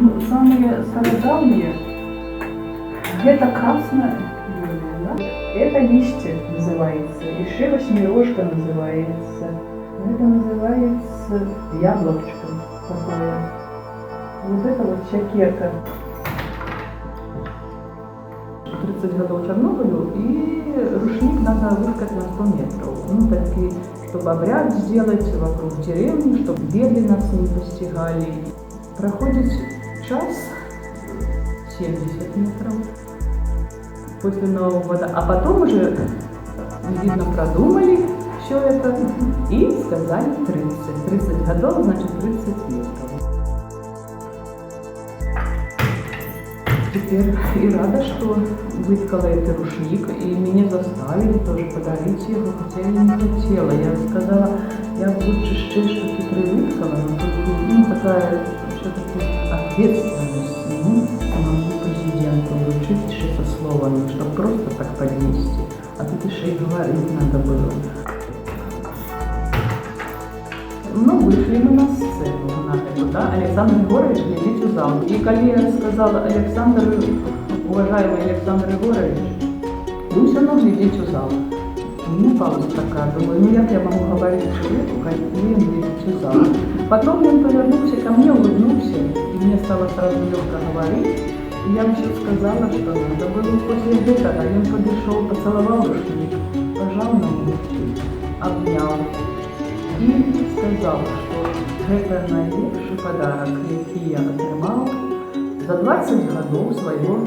Ну, самые стародавние это красное, да? Это листья называется, и шивочная рожка называется. Это называется яблочко такое. Вот это вот чакета. 30 годов Чернобылю, и рушник надо выкопать на 100 метров. Ну, такие, чтобы обряд сделать вокруг деревни, чтобы беды нас не постигали. Проходит час, 70 метров после Нового года, а потом уже, видно, продумали все это и сказали 30. 30 годов, значит 30 метров. Теперь и рада, что выткала этот рушник, и меня заставили тоже подарить его, хотя я не хотела. Я сказала, я лучше что-то привыткала, но только, такая все-таки ответственность, самому президенту вручить что-то словами, чтобы просто так поднести, а тут еще и говорить надо было. Ну, вышли мы на сцену, да, Александр Егорович глядит у зал. И когда я сказала, уважаемый Александр Егорович, вы все равно глядите у зал. У меня пауза такая, думаю, как я могу говорить человеку, когда он глядит у зал. Потом он повернулся ко мне, улыбнулся, и мне стало сразу легко говорить. И я еще сказала, что надо было после этого, а он подошел, поцеловал рушник, пожал на руки, обнял. И сказал, что это найлепший подарок, який я отримав за 20 годов своего